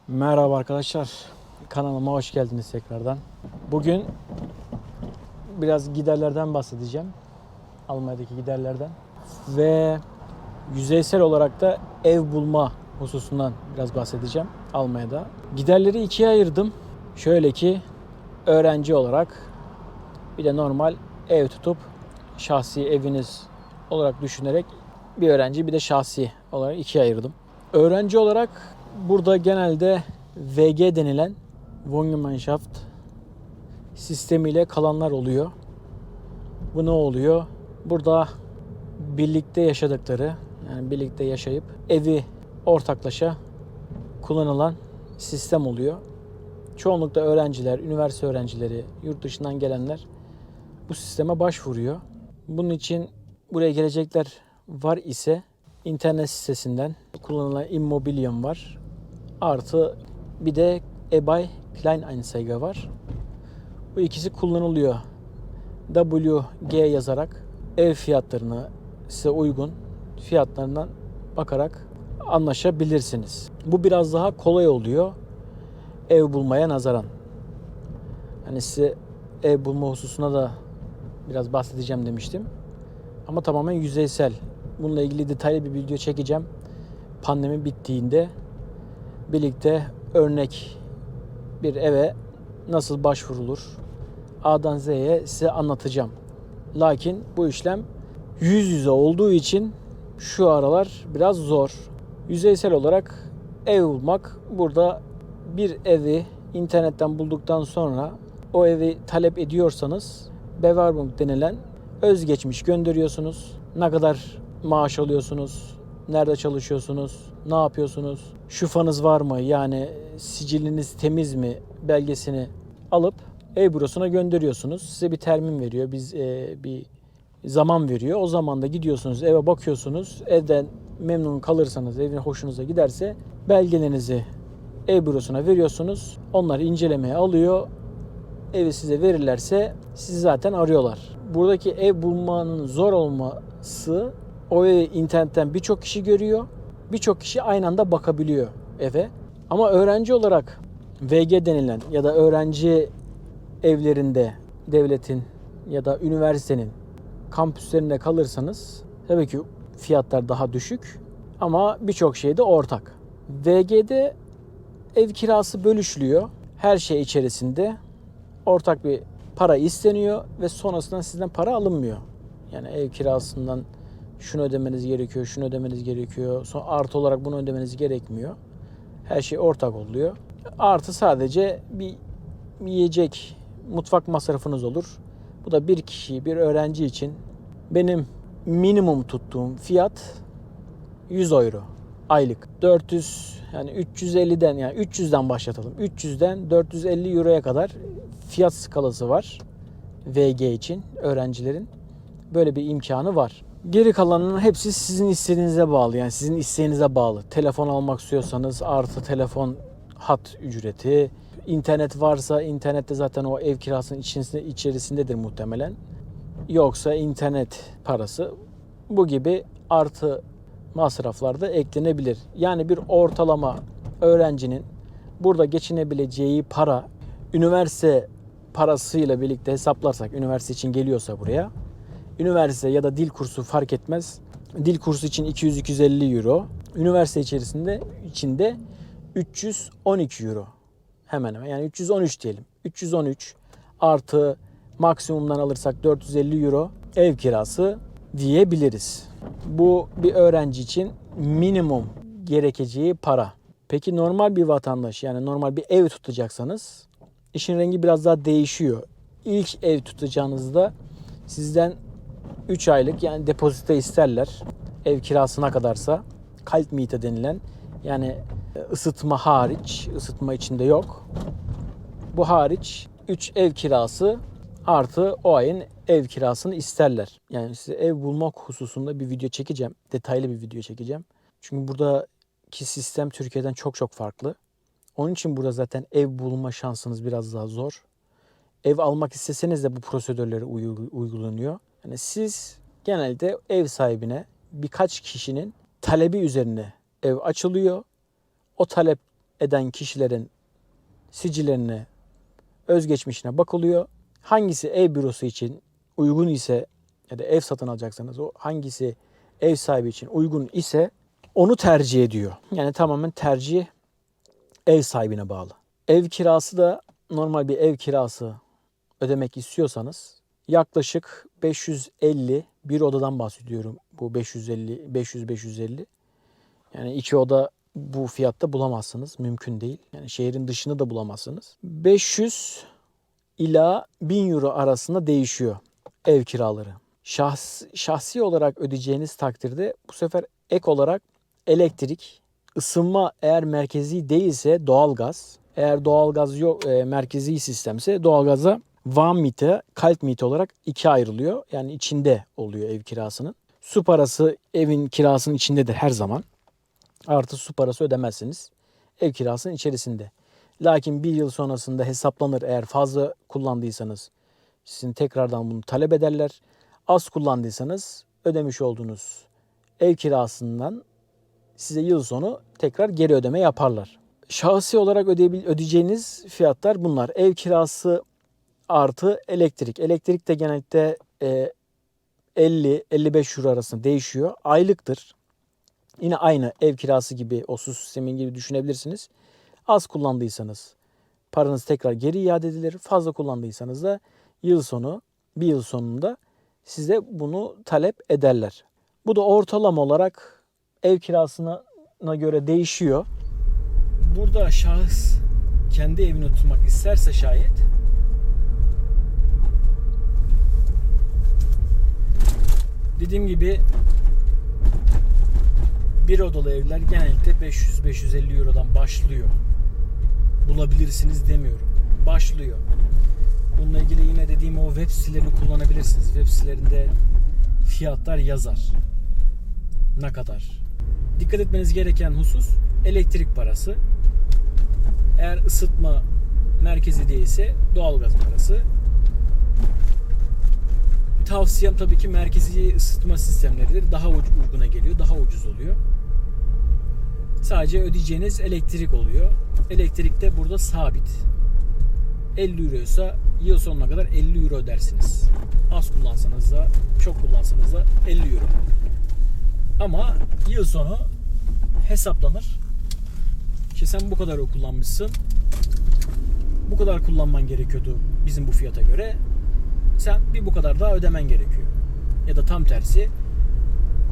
Merhaba arkadaşlar, kanalıma hoş geldiniz tekrardan. Bugün biraz giderlerden bahsedeceğim, Almanya'daki giderlerden ve yüzeysel olarak da ev bulma hususundan biraz bahsedeceğim Almanya'da. Giderleri ikiye ayırdım. Şöyle ki öğrenci olarak bir de normal ev tutup şahsi eviniz olarak düşünerek bir öğrenci bir de şahsi olarak ikiye ayırdım. Öğrenci olarak burada genelde VG denilen Wohngemeinschaft sistemiyle kalanlar oluyor. Bu ne oluyor? Burada birlikte yaşadıkları, yani birlikte yaşayıp evi ortaklaşa kullanılan sistem oluyor. Çoğunlukla öğrenciler, üniversite öğrencileri, yurt dışından gelenler bu sisteme başvuruyor. Bunun için buraya gelecekler var ise internet sitesinden kullanılan Immobilien var. Artı bir de eBay Kleinanzeiger var. Bu ikisi kullanılıyor. WG yazarak ev fiyatlarını size uygun fiyatlarından bakarak anlaşabilirsiniz. Bu biraz daha kolay oluyor ev bulmaya nazaran. Hani size ev bulma hususuna da biraz bahsedeceğim demiştim. Ama tamamen yüzeysel. Bununla ilgili detaylı bir video çekeceğim. Pandemi bittiğinde birlikte örnek bir eve nasıl başvurulur A'dan Z'ye size anlatacağım. Lakin bu işlem yüz yüze olduğu için şu aralar biraz zor. Yüzeysel olarak ev bulmak, burada bir evi internetten bulduktan sonra o evi talep ediyorsanız Bewerbung denilen özgeçmiş gönderiyorsunuz. Ne kadar maaş alıyorsunuz? Nerede çalışıyorsunuz? Ne yapıyorsunuz? Şufanız var mı? Yani siciliniz temiz mi? Belgesini alıp ev bürosuna gönderiyorsunuz. Size bir termin veriyor. Bir zaman veriyor. O zaman da gidiyorsunuz, eve bakıyorsunuz. Evden memnun kalırsanız, evin hoşunuza giderse belgelerinizi ev bürosuna veriyorsunuz. Onlar incelemeye alıyor. Evi size verirlerse sizi zaten arıyorlar. Buradaki ev bulmanın zor olması, o evi internetten birçok kişi görüyor. Birçok kişi aynı anda bakabiliyor eve. Ama öğrenci olarak VG denilen ya da öğrenci evlerinde devletin ya da üniversitenin kampüslerinde kalırsanız tabii ki fiyatlar daha düşük ama birçok şey de ortak. VG'de ev kirası bölüşülüyor. Her şey içerisinde ortak bir para isteniyor ve sonrasında sizden para alınmıyor. Yani ev kirasından şunu ödemeniz gerekiyor, şunu ödemeniz gerekiyor. Sonra artı olarak bunu ödemeniz gerekmiyor. Her şey ortak oluyor. Artı sadece bir yiyecek, mutfak masrafınız olur. Bu da bir kişi, bir öğrenci için benim minimum tuttuğum fiyat 100 euro aylık. 400 yani 350'den yani 300'den başlatalım. 300'den 450 euroya kadar fiyat skalası var. VG için öğrencilerin böyle bir imkanı var. Geri kalanının hepsi sizin istediğinize bağlı. Yani sizin isteğinize bağlı. Telefon almak istiyorsanız artı telefon hat ücreti. İnternet varsa internette zaten o ev kirasının içerisindedir muhtemelen. Yoksa internet parası, bu gibi artı masraflar da eklenebilir. Yani bir ortalama öğrencinin burada geçinebileceği para, üniversite parasıyla birlikte hesaplarsak, üniversite için geliyorsa buraya, üniversite ya da dil kursu fark etmez. Dil kursu için 200-250 euro. Üniversite içinde 312 euro. Hemen hemen yani 313 diyelim. 313 artı maksimumdan alırsak 450 euro ev kirası diyebiliriz. Bu bir öğrenci için minimum gerekeceği para. Peki normal bir vatandaş, yani normal bir ev tutacaksanız işin rengi biraz daha değişiyor. İlk ev tutacağınızda sizden 3 aylık yani depozito isterler. Ev kirasına kadarsa Kaltmiete denilen, yani ısıtma hariç, ısıtma içinde yok. Bu hariç 3 ev kirası artı o ayın ev kirasını isterler. Yani size ev bulmak hususunda bir video çekeceğim. Detaylı bir video çekeceğim. Çünkü buradaki sistem Türkiye'den çok çok farklı. Onun için burada zaten ev bulma şansınız biraz daha zor. Ev almak isteseniz de bu prosedürleri uygulanıyor. Yani siz genelde ev sahibine birkaç kişinin talebi üzerine ev açılıyor. O talep eden kişilerin sicillerine, özgeçmişine bakılıyor. Hangisi ev bürosu için uygun ise ya da ev satın alacaksanız o hangisi ev sahibi için uygun ise onu tercih ediyor. Yani tamamen tercih ev sahibine bağlı. Ev kirası da normal bir ev kirası ödemek istiyorsanız yaklaşık 550, bir odadan bahsediyorum. Bu 550. Yani 2 oda bu fiyatta bulamazsınız. Mümkün değil. Yani şehrin dışını da bulamazsınız. 500 ila 1000 euro arasında değişiyor ev kiraları. Şahsi olarak ödeyeceğiniz takdirde bu sefer ek olarak elektrik, ısınma eğer merkezi değilse doğalgaz. Eğer doğalgaz yok, merkezi sistemse doğalgaza warm miete, kalt miete olarak ikiye ayrılıyor. Yani içinde oluyor ev kirasının. Su parası evin kirasının içindedir her zaman. Artı su parası ödemezsiniz. Ev kirasının içerisinde. Lakin bir yıl sonrasında hesaplanır. Eğer fazla kullandıysanız sizin tekrardan bunu talep ederler. Az kullandıysanız ödemiş olduğunuz ev kirasından size yıl sonu tekrar geri ödeme yaparlar. Şahsi olarak ödeyeceğiniz fiyatlar bunlar. Ev kirası artı elektrik. Elektrik de genellikle 50-55 euro arasında değişiyor. Aylıktır. Yine aynı ev kirası gibi, o su sistemi gibi düşünebilirsiniz. Az kullandıysanız paranız tekrar geri iade edilir. Fazla kullandıysanız da bir yıl sonunda size bunu talep ederler. Bu da ortalama olarak ev kirasına göre değişiyor. Burada şahıs kendi evini tutmak isterse şayet dediğim gibi bir odalı evler genellikle 500-550 Euro'dan başlıyor. Bulabilirsiniz demiyorum. Başlıyor. Bununla ilgili yine dediğim o web sitelerini kullanabilirsiniz. Web sitelerinde fiyatlar yazar. Ne kadar? Dikkat etmeniz gereken husus elektrik parası. Eğer ısıtma merkezi değilse doğalgaz parası. Tavsiyem tabii ki merkezi ısıtma sistemleridir. Daha uyguna geliyor, daha ucuz oluyor. Sadece ödeyeceğiniz elektrik oluyor. Elektrik de burada sabit. 50 euro ise yıl sonuna kadar 50 euro ödersiniz. Az kullansanız da, çok kullansanız da 50 euro. Ama yıl sonu hesaplanır. İşte sen bu kadar kullanmışsın. Bu kadar kullanman gerekiyordu bizim bu fiyata göre. Sen bir bu kadar daha ödemen gerekiyor. Ya da tam tersi.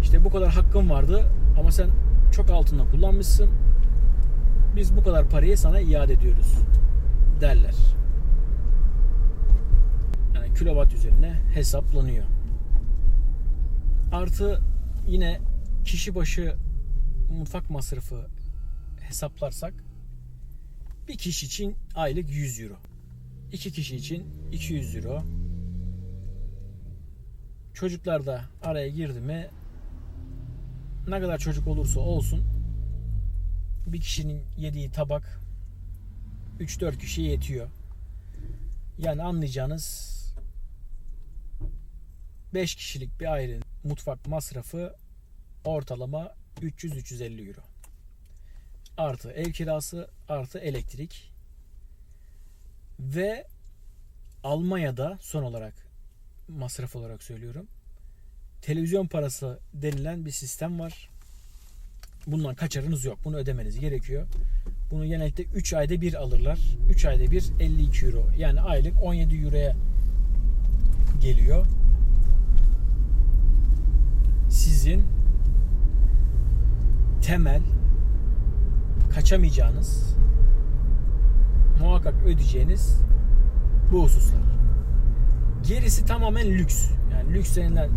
İşte bu kadar hakkın vardı ama sen çok altında kullanmışsın. Biz bu kadar parayı sana iade ediyoruz derler. Yani kilowatt üzerine hesaplanıyor. Artı yine kişi başı mutfak masrafı hesaplarsak bir kişi için aylık 100 euro. 2 kişi için 200 euro. Çocuklar da araya girdi mi ne kadar çocuk olursa olsun bir kişinin yediği tabak 3-4 kişiye yetiyor. Yani anlayacağınız 5 kişilik bir ailenin mutfak masrafı ortalama 300-350 euro. Artı ev kirası, artı elektrik. Ve Almanya'da son olarak masraf olarak söylüyorum. Televizyon parası denilen bir sistem var. Bundan kaçarınız yok. Bunu ödemeniz gerekiyor. Bunu genellikle 3 ayda bir alırlar. 3 ayda bir 52 euro. Yani aylık 17 euroya geliyor. Sizin temel kaçamayacağınız, muhakkak ödeyeceğiniz bu hususlar. Gerisi tamamen lüks. Yani lüks denilen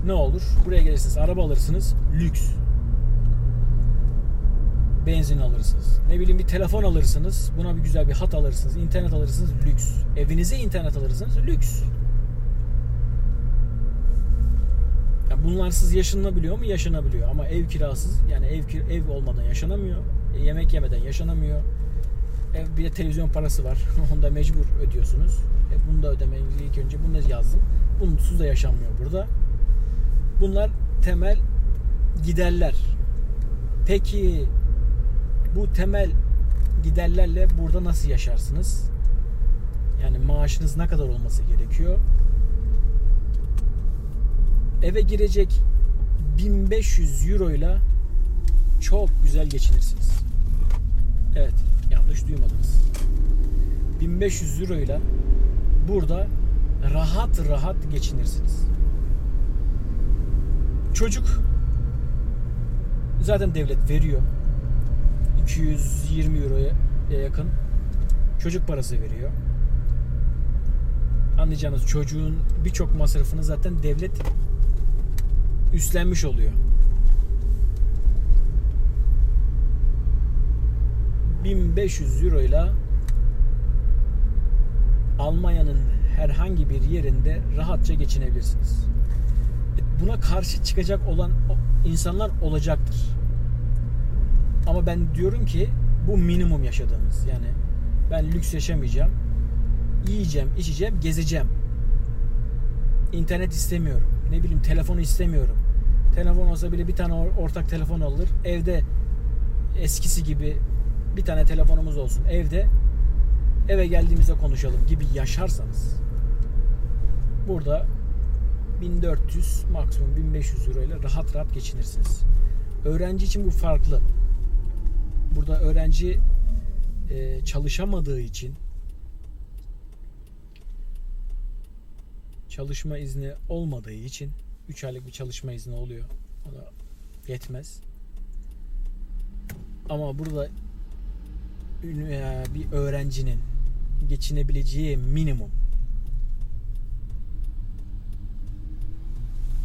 ne olur? Buraya gelirsiniz, araba alırsınız, lüks. Benzin alırsınız. Ne bileyim bir telefon alırsınız, buna bir güzel bir hat alırsınız, internet alırsınız, lüks. Evinize internet alırsınız, lüks. Yani bunlarsız yaşanabiliyor mu? Yaşanabiliyor. Ama ev kirasız, yani ev olmadan yaşanamıyor. Yemek yemeden yaşanamıyor. Bir de televizyon parası var. Onu da mecbur ödüyorsunuz. Bunu da ödemeniz ilk önce. Bunu da yazdım. Bunsuz da yaşanmıyor burada. Bunlar temel giderler. Peki Bu temel giderlerle burada nasıl yaşarsınız? Yani maaşınız ne kadar olması gerekiyor? Eve girecek 1500 euro ile çok güzel geçinirsiniz. Evet, yanlış duymadınız. 1500 euro ile burada rahat rahat geçinirsiniz. Çocuk zaten devlet veriyor. 220 euroya yakın çocuk parası veriyor. Anlayacağınız, çocuğun birçok masrafını zaten devlet üstlenmiş oluyor. 1500 euro ile Almanya'nın herhangi bir yerinde rahatça geçinebilirsiniz. Buna karşı çıkacak olan insanlar olacaktır. Ama ben diyorum ki bu minimum yaşadığımız. Yani ben lüks yaşamayacağım. Yiyeceğim, içeceğim, gezeceğim. İnternet istemiyorum. Ne bileyim, telefonu istemiyorum. Telefon olsa bile bir tane ortak telefon alır. Evde eskisi gibi bir tane telefonumuz olsun. Eve geldiğimizde konuşalım gibi yaşarsanız burada 1400 maksimum 1500 euro ile rahat rahat geçinirsiniz. Öğrenci için bu farklı. Burada öğrenci çalışamadığı için, çalışma izni olmadığı için 3 aylık bir çalışma izni oluyor. O da yetmez. Ama burada bir öğrencinin geçinebileceği minimum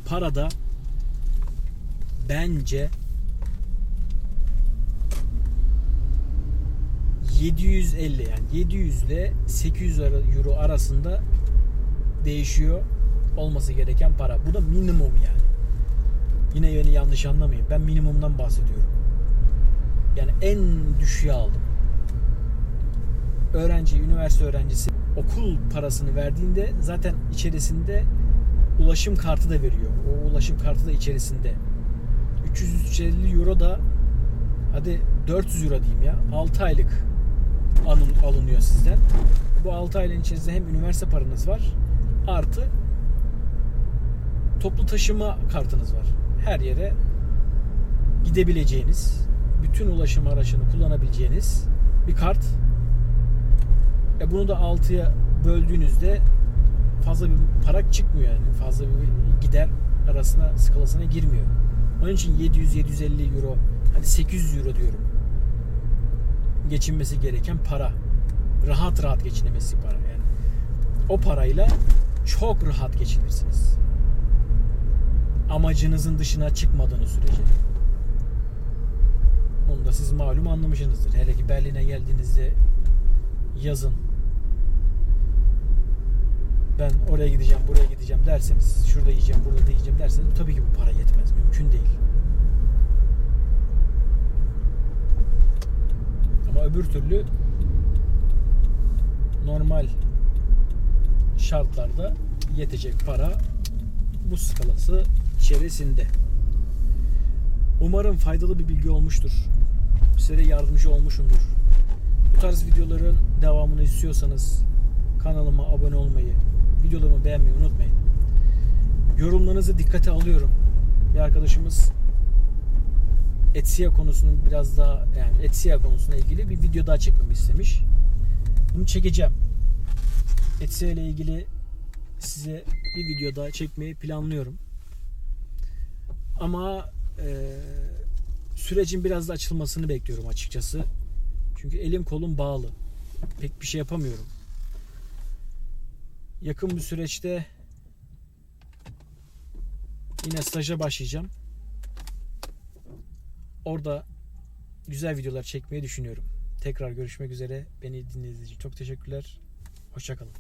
parada bence 750, yani 700 ile 800 euro arasında değişiyor olması gereken para. Bu da minimum yani. Yine beni yanlış anlamayın. Ben minimumdan bahsediyorum. Yani en düşüğe aldım. Üniversite öğrencisi okul parasını verdiğinde zaten içerisinde ulaşım kartı da veriyor. O ulaşım kartı da içerisinde. 350 euro da, hadi 400 euro diyeyim ya, 6 aylık alınıyor sizden. Bu 6 aylığın içerisinde hem üniversite paranız var, artı toplu taşıma kartınız var. Her yere gidebileceğiniz, bütün ulaşım araçlarını kullanabileceğiniz bir kart. Bunu da 6'ya böldüğünüzde fazla bir para çıkmıyor yani. Fazla bir gider skalasına girmiyor. Onun için 700-750 euro, hadi 800 euro diyorum, geçinmesi gereken para. Rahat rahat geçinemesi para yani. O parayla çok rahat geçinirsiniz. Amacınızın dışına çıkmadığınız sürece. Onu da siz malum anlamışsınızdır. Hele ki Berlin'e geldiğinizde yazın, ben oraya gideceğim, buraya gideceğim derseniz, şurada yiyeceğim, burada da yiyeceğim derseniz, tabii ki bu para yetmez. Mümkün değil. Ama öbür türlü normal şartlarda yetecek para bu skalası içerisinde. Umarım faydalı bir bilgi olmuştur. Size de yardımcı olmuşumdur. Bu tarz videoların devamını istiyorsanız kanalıma abone olmayı, videolarımı beğenmeyi unutmayın. Yorumlarınızı dikkate alıyorum. Bir arkadaşımız Etsy konusunu biraz daha, yani Etsy konusuna ilgili bir video daha çekmemi istemiş. Bunu çekeceğim. Etsy ile ilgili size bir video daha çekmeyi planlıyorum. Ama sürecin biraz da açılmasını bekliyorum açıkçası. Çünkü elim kolum bağlı. Pek bir şey yapamıyorum. Yakın bir süreçte yine staja başlayacağım. Orada güzel videolar çekmeyi düşünüyorum. Tekrar görüşmek üzere. Beni dinlediğiniz için çok teşekkürler. Hoşça kalın.